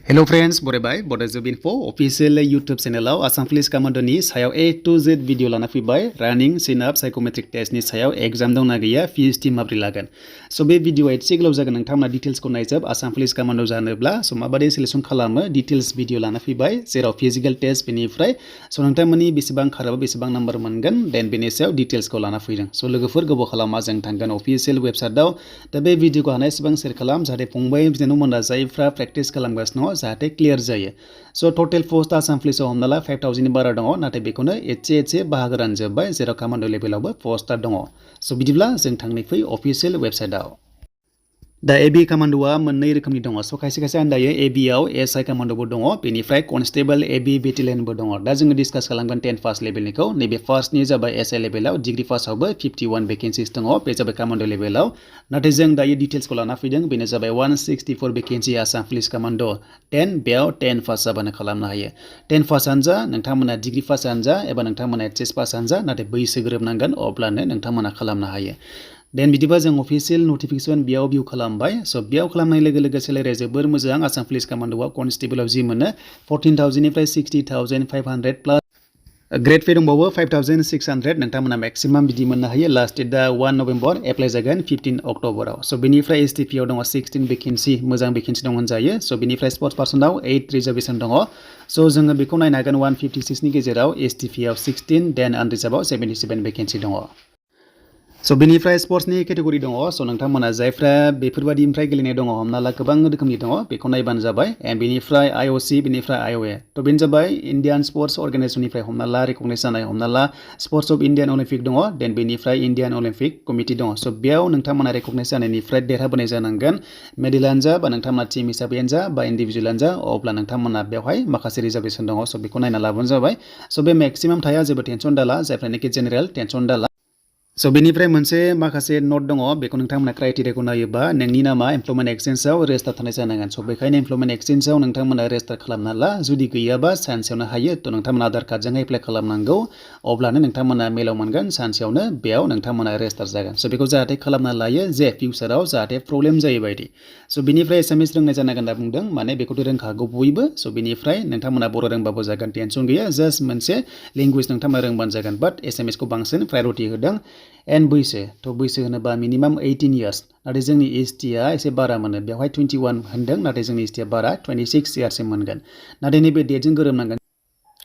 Hello friends, बरायबाय Bodo Info official YouTube channel Assam Police Commando ni sayaw A to Z video lana फैबाय running Chinup Psychometric Test ni sayaw exam दंना गैया fees team माब्रै लागोन so बे video एसे गोलाव जागोन नोंथांमोना डिटेल्स को नायजोब Assam Police Commando जानोब्ला so माबादि सिलेक्शन खालामो डिटेल्स भिडिअ लाना फैबाय जेराव फिजिकल टेस्ट बेनिफ्राय so नोंथांमोननि बेसेबां खाराबा बेसेबां नाम्बार मोनगोन देन बेनि सायाव डिटेल्स को लाना फैदों so लोगोफोर गोबाव खालामा जों थांगोन official website आव दा बे भिडिअखौ हानायसेबां शेयार खालाम जाहाथे फंबाय बिनानावमोना जायफ्रा प्रेक्टिस खालामगासिनो जाहाथे क्लियर जायो so total post Assam police आव हमना ला 5000 नि बारा दङ नाथाय बेखौनो एसे बाहागो रानजोबबाय जेराव कमान्डो लेभेलावबो पोस्टआ दङ so बिदिब्ला जों थांनि फै अफिशियेल वेबसाइटआव दा एबी कमान्डोआ मोननै रोखोमनि दङ so खायसे आन्दायो एबी आव एसआई कमान्डोबो दङ बेनिफ्राय कनस्टेबल एबी बेटालियनबो दङ दा जोङो डिसकास खालामगोन 10 फार्स्ट लेभेलनिखौ नैबे फार्स्टनि जाबाय एसआई लेभेलाव डिग्री फार्स्टआवबो 51 भेकेन्सिस दङ बे जाबाय कमान्डो लेभेलाव नाथाय जों दायो डिटेल्सखौ लाना फैदों बेनो जाबाय 164 भेकेन्सि आसाम पुलिस कमान्डो 10 बेयाव 10 फार्स्ट जाबानो खालामनो हायो 10 फार्स्ट आनजा नोंथांमोना डिग्री फार्स्ट आनजा एबा नोंथांमोना एचएस पास आनजा नाथाय बैसो गोरोबनांगोन अब्लानो नोंथांमोना खालामनो हायो देन बिदिबा जों अफिशियेल नोटिफिकेशन बेयाव भिउ खालामबाय सो बेयाव खालामनाय लोगो सेलेरिया जोबोर मोजां आसाम पुलिस कमान्डोआव कनस्टेबलआव जि मोनो 14000 निफ्राय 60500 प्लस ग्रेड पे दंबावो 5600 नोंथांमोना मैक्सिमाम बिदि मोननो हायो लास्ट डेटआ 1 नभेम्बर एप्लाइ जागोन 15 अक्ट'बराव सो बेनिफ्राय एसटीपी आव दङ 16 भेकेन्सि मोजां भेकेन्सि दं होनजायो सो बेनिफ्राय स्पोर्ट्स पार्सनाव 8 रिजर्वेशन दङ सो जोङो बेखौ नायनो हागोन 156 नि गेजेराव एसटीपी आव 16 देन आनरिजार्भआव 77 भेकेन्सि दङ so बेनिफ्राय स्पोर्ट्सनि केटेगरि दङ so नोंथांमोना जायफ्रा बेफोरबादिनिफ्राय गेलेनाय दङ हमना ला गोबां रोखोमनि दङ बेखौ नायबानो जाबाय एन्ड बेनिफ्राय आईओसी बेनिफ्राय आईओए तो बेनो जाबाय इन्डियान स्पोर्ट्स अर्गानाइजेशननिफ्राय हमना ला रिकगनाइज जानाय हमना ला स्पोर्ट्स अफ इन्डियान अलिम्पिक दङ देन बेनिफ्राय इन्डियान अलिम्पिक कमिटि दङ so बेयाव नोंथांमोना रिकगनाइज जानायनिफ्राय देरहाबोनाय जानांगोन मेडेलानो जा बा नोंथांमोना टीम हिसाबैनो जा बा इन्डिभिजुअलानो जा अब्ला नोंथांमोना बेवहाय माखासे रिजार्वेशन दङ so बेखौ नायना लाबानो जाबाय so बे मेक्सिमाम थाया जेबो टेनसन दाला जायफ्रानोखि जेनेरेल टेनसन दाला so बेनिफ्राय मोनसे माखासे नोट दङ बेखौ नोंथांमोना क्राइटेरियाखौ नायोबा नोंनि नामा एमप्लयमेन्ट एक्सचेन्जआव रेजिस्टार थानाय जानांगोन so बेखायनो एमप्लयमेन्ट एक्सचेन्जआव नोंथांमोना रेजिस्टार खालामना ला जुदि गैयाबा सानसेयावनो हायो तो नोंथांमोना आधार कार्डजों एप्लाइ खालामनांगौ अब्लानो नोंथांमोना मेलाव मोनगोन सानसेयावनो बेयाव नोंथांमोना रेजिस्टार जागोन so बेखौ जाहाथे खालामना लायो जे फिउचाराव जाहाथे प्रब्लेम जायै बायदि so बेनिफ्राय एसामिस रोंनाय जानांगोन होनना बुंदों माने बेखौथ' रोंखागौ बयबो so बेनिफ्राय नोंथांमोना बर' रोंबाबो जागोन टेनसन गैया जास्ट मोनसे लेंगुवेज नोंथांमोना रोंबानो जागोन बाट एसामिसखौ बांसिन प्रायोरिटी होदों एन्ड बैसो तो बैसो होनोबा मिनिमाम 18 इयार्स नाथाय जोंनि एसटीआ एसे बारा मोनो बेवहाय 21 होनदों नाथाय जोंनि एसटीआ बारा 26 इयार्ससिम मोनगोन नाथाय नैबे डेटजों गोरोबनांगोन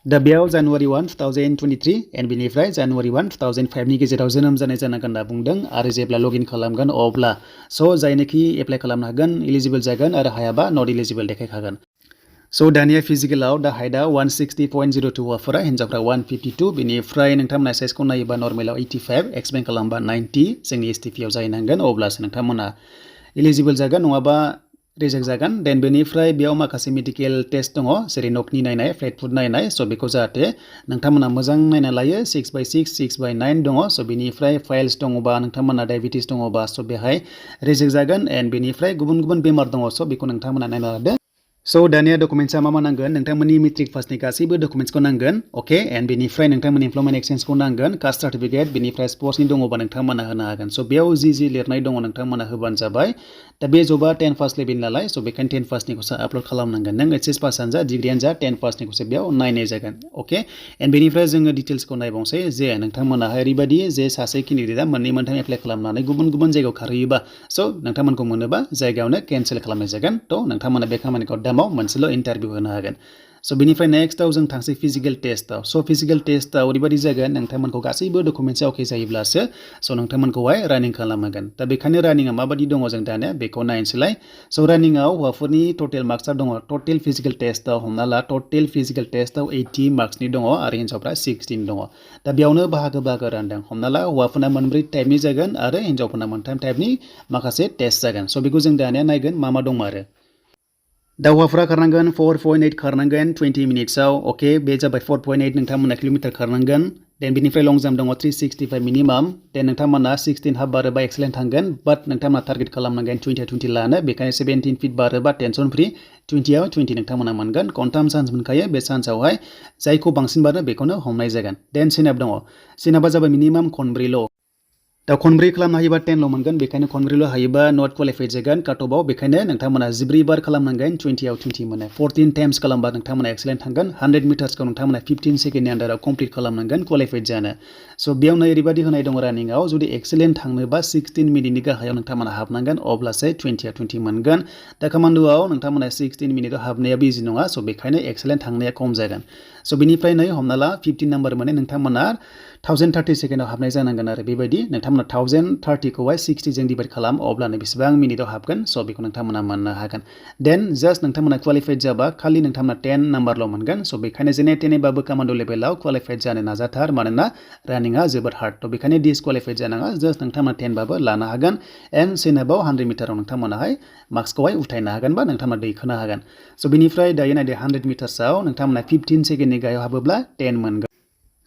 दा बेयाव जानुवारि 1 2023 एन्ड बेनिफ्राय जानुवारि 1 2005 नि गेजेराव जोनोम जानाय जानांगोन होनना बुंदों आरो जेब्ला लगइन खालामगोन अब्ला स' जायनोखि एप्लाइ खालामनो हागोन एलिजिबल जागोन आरो हायाबा नट एलिजिबल देखायखागोन so दानिया फिजिकेलाव दा हाइटआ 160.02 हौवाफोरा हिन्जावफ्रा 152 बेनिफ्राय नोंथांमोना साइजखौ नायोबा नर्मेलाव 85 एक्सपेन्ड खालामबा 90 जोंनि एसटीपी आव जाहैनांगोन अब्लासो नोंथांमोना एलिजिबल जागोन नङाबा रिजेक्ट जागोन देन बेनिफ्राय बेयाव माखासे मेडिकेल टेस्ट दङ जेरै नकनि नायनाय फ्लेट फुट नायनाय स' बेखौ जाहाथे नोंथांमोना मोजां नायना लायो 6/6 6/9 दङ स' बेनिफ्राय फाइल्स दङबा नोंथांमोना डायबिटिस दङबा स' बेहाय रिजेक्ट जागोन एन्ड बेनिफ्राय गुबुन बेमार दङ स' बेखौ नोंथांमोना नायना लादो so दानिया डकुमेन्ट्सआ मा नांगोन नोंथांमोननि मेट्रिक पासनि गासैबो डकुमेन्ट्सखौ नांगोन ओके एन्ड बेनिफ्राय नोंथांमोननि एमप्लयमेन्ट एक्सचेन्जखौ नांगोन कास्ट सार्टिफिकेट बेनिफ्राय स्पोर्ट्सनि दङबा नोंथांमोना होनो हागोन so बेयाव जि लिरनाय दङ नोंथांमोना होबानो जाबाय दा बे जबा 10 फार्स्ट लेभेल नालाय so बेखायनो 10 फार्स्टनिखौसो आपल'ड खालामनांगोन नों एचएस पासआनो जा डिग्रियानो जा 10 फार्स्टनिखौसो बेयाव नायनाय जागोन ओके एन्ड बेनिफ्राय जोङो डिटेल्सखौ नायबावसै जे नोंथांमोनाहाय ओरैबायदि जे सासे केन्डिडेटआ मोननै मोनथाम एप्लाइ खालामनानै गुबुन जायगायाव खारहैयोबा so नोंथांमोनखौ मोनोबा जायगायावनो केन्सेल खालामनाय जागोन थ' नोंथांमोना बे खामानिखौ दामाव मोनसेल' इन्टारभिउ होनो हागोन so बेनिफ्राय नेक्स्टआव जों थांसै फिजिकेल टेस्टआव so फिजिकेल टेस्टआव ओरैबायदि जागोन नोंथांमोनखौ गासैबो डकुमेन्ट्सआ अके जायोब्लासो so नोंथांमोनखौहाय रानिं खालामगोन दा बेखायनो रानिंआ माबायदि दङ जों दानिया बेखौ नायनोसैलाय so रानिंआव हौवाफोरनि टटेल मार्क्सआ दङ टटेल फिजिकेल टेस्टआव हमना ला टटेल फिजिकेल टेस्टआव 80 मार्क्सनि दङ आरो हिन्जावफ्रा 16 दङ दा बेयावनो बाहागो रानदों हमना ला हौवाफोरना मोनब्रै टाइपनि जागोन आरो हिन्जावफोरना मोनथाम टाइपनि माखासे टेस्ट जागोन so बेखौ जों दानिया नायगोन मा दं आरो दा हौवाफोरा खारनांगोन 4.8 खारनांगोन 20 मिनिट्सआव ओके बे जाबाय 4.8 नोंथांमोना किल'मिटार खारनांगोन देन बेनिफ्राय लं जाम्प दङ 365 मिनिमाम देन नोंथांमोना 16 हाफ बारोबा एक्सेलेन्ट थांगोन बाट नोंथांमोना टारगेट खालामनांगोन 20 लानो बेखायनो 17 फिट बारोबा टेनसन फ्रि 20 आव 20 नोंथांमोना मोनगोन कन्फार्म चान्स मोनखायो बे चान्सआवहाय जायखौ बांसिन बारो बेखौनो हमनाय जागोन देन सिनाप दङ सिनापा जाबाय मिनिमाम खनब्रैल' दा खनब्रै खालामनो हायोबा 10 ल' मोनगोन बेखायनो खनब्रैल' हायोबा नट क्वालिफाइड जागोन काटअफआव बेखायनो नोंथांमोना 14 बार खालामनांगोन 20 आव 20 मोनो 14 टाइम्स खालामबा नोंथांमोना एक्सेलेन्ट थांगोन 100 मिटार्सखौ नोंथांमोना 15 सेकेन्डनि आन्दाराव कमप्लिट खालामनांगोन क्वालिफाइड जानो स' बेयावनो ओरैबायदि होनाय दङ रानिंआव जुदि एक्सेलेन्ट थांनोबा 16 मिनिटनि गाहायाव नोंथांमोना हाबनांगन अब्लासो 20 आव 20 मोनगोन दा कमान्ड'आव नोंथांमोना 16 मिनिटआव हाबनायाबो इजि नङा स' बेखायनो एक्सेलेन्ट थांनाया खम जागोन स' बेनिफ्राय नै हमना ला 15 नाम्बार मोनो नोंथांमोना 1030 सेकेन्डआव हाबनाय जानांगोन आरो बेबायदि नोंथांमोना 1030 खौहाय 60 जों डिभाइड खालाम अब्लानो बेसेबां मिनिटआव हाबगोन स' बेखौ नोंथांमोना मोननो हागोन देन जास्ट नोंथांमोना क्वालिफाइड जाबा खालि नोंथांमोना 10 नाम्बारल' मोनगोन स' बेखायनो जेने थेनेबाबो कमान्ड' लेभेलाव क्वालिफाइड जानो नाजाथार मानोना रानिंआ जोबोद हार्ड थ' बेखायनो डिसक्वालिफाइड जानाङा जास्ट नोंथांमोना 10 बाबो लानो हागोन एन्ड सिनाबाव 100 मिटाराव नोंथांमोनाहाय मार्क्सखौहाय उथायनो हागोन बा नोंथांमोना दैखोनो हागोन स' बेनिफ्राय दायो नायदो 100 मिटार्सआव नोंथांमोना 15 सेकेन्डनि गाहायाव हाबोब्ला 10 मोनगोन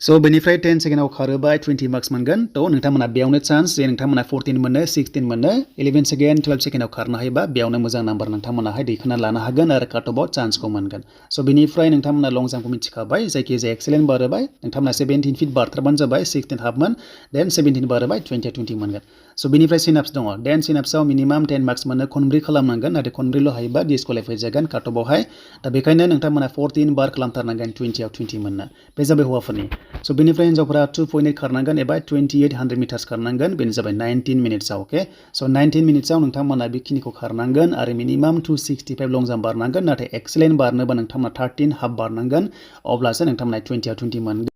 स' बेनिफ्राय 10 सेकेन्डआव खारोबा 20 मार्क्स मोनगोन थ' नोंथांमोना बेयावनो चान्स जे नोंथांमोना 14 मोनो 16 मोनो 11 सेकेन्ड 12 सेकेन्डआव खारनो हायोबा बेयावनो मोजां नाम्बार नोंथांमोनाहाय दैखोना लानो हागोन आरो काटअफआव चान्सखौ मोनगोन स' बेनिफ्राय नोंथांमोना लं जाम्पखौ मिथिखाबाय जायखिजाया एक्सेलेन्ट बारोबाय नोंथांमोना 17 फिट बारथारबानो जाबाय 16 हाबमोन देन 17 बारोबाय 20 20 मोनगोन स' बेनिफ्राय सिनाप्स दङ देन सिनाप्सआव मिनिमाम 10 मार्क्स मोनो खनब्रै खालामनांगोन नाथाय खनब्रैल' हायोबा डिसक्वालिफाइड जागोन काटअफआवहाय दा बेखायनो नोंथांमोना 14 बार खालामथारनांगोन 20 आव 20 मोननो बे जाबाय हौवाफोरनि स' बेनिफ्राय हिन्जावफोरा 2.8 खारनांगोन एबा 2800 मिटार्स खारनांगोन बेनो जाबाय 19 मिनिट्सआव अके स' 19 मिनिट्सआव नोंथांमोना बेखिनिखौ खारनांगोन आरो मिनिमाम 265 लं जाम्प बारनांगोन नाथाय एक्सेलेन्ट बारनोबा नोंथांमोना 13 हाफ बारनांगोन अब्लासो नोंथांमोना 20 आव 20 मोनगोन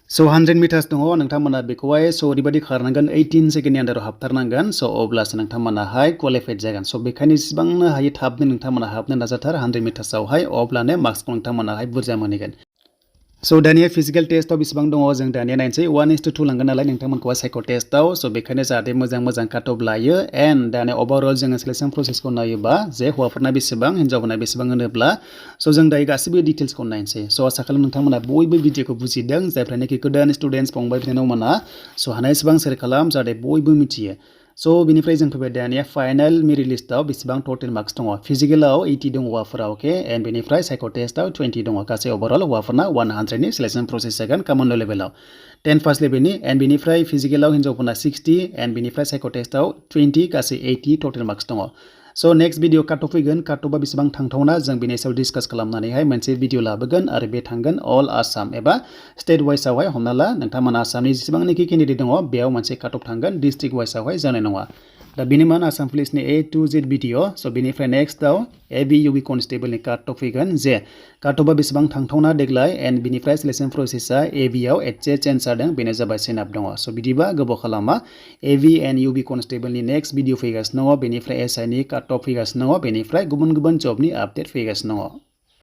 स' 100 मिटार्स दङ नोंथांमोना बेखौहाय स' ओरैबायदि खारनांगोन 18 सेकेन्डनि आन्दाराव हाबथारनांगोन स' अब्लासो नोंथांमोनाहाय क्वालिफाइड जागोन स' बेखायनो जेसेबांनो हायो थाबनो नोंथांमोना हाबनो नाजाथार 100 मिटार्सआवहाय अब्लानो मार्क्सखौ नोंथांमोनाहाय बुरजा मोनहैगोन स' दानिया फिजिकेल टेस्टआव बेसेबां दङ जों दानिया नायनोसै 1:2 लांगोन नालाय नोंथांमोनखौहाय साइक' टेस्टआव स' बेखायनो जाहाथे मोजां काटअफ लायो एन्ड दानिया अभारअल जोङो सिलेक्सन प्रसेसखौ नायोबा जे हौवाफोरना बेसेबां हिन्जावफोरना बेसेबां होनोब्ला स' जों दायो गासैबो डिटेल्सखौ नायनोसै स' आसा खालाम नोंथांमोना बयबो भिडिअखौ बुजिदों जायफ्रानोखि गोदान स्टुडेन्टस फंबाय बिनानावमोना स' हानायसेबां सेयार खालाम जाहाथे बयबो मिथियो स' बेनिफ्राय जों फैबाय दानिया फाइनाल मेरिट लिस्टआव बेसेबां टटेल मार्क्स दङ फिजिकेलाव 80 दङ हौवाफोरा अके एन्ड बेनिफ्राय साइक' टेस्टआव 20 दङ गासै ओभारअल हौवाफोरना 100नि सिलेक्सन प्रसेस जागोन कमान्ड' लेभेलाव 10 फार्स्ट लेभेलनि एन्ड बेनिफ्राय फिजिकेलाव हिन्जावफोरना 60 एन्ड बेनिफ्राय साइक' टेस्टआव 20 गासै 80 टटेल मार्क्स दङ स' नेक्स्ट भिडिअ काटअफ फैगोन काटअफआ बेसेबां थांथावना जों बेनि सायाव डिसकास खालामनानैहाय मोनसे भिडिअ लाबोगोन आरो बे थांगोन अल आसाम एबा स्टेट वाइसआवहाय हमना ला नोंथांमोना आसामनि जेसेबांनाखि केन्डिडेट दङ बेयाव मोनसे काटअफ थांगोन डिस्ट्रिक्ट वाइसआवहाय जानाय नङा दा बेनोमोन आसाम पुलिसनि A to Z भिडिअ स' बेनिफ्राय नेक्स्टआव AB UB कनस्टेबलनि काटअफ फैगोन जे काटअफआ बेसेबां थांथावना देग्लाय एन्ड बेनिफ्राय सिलेक्सन प्रसेसआ ABआव एसे चेन्ज जादों बेनो जाबाय सिनाप दङ स' बिदिबा गोबाव खालामा AB एन्ड UB कनस्टेबलनि नेक्स्ट भिडिअ फैगासिनो दङ बेनिफ्राय SIनि काटअफ फैगासिनो दङ बेनिफ्राय गुबुन जबनि आपडेट फैगासिनो दङ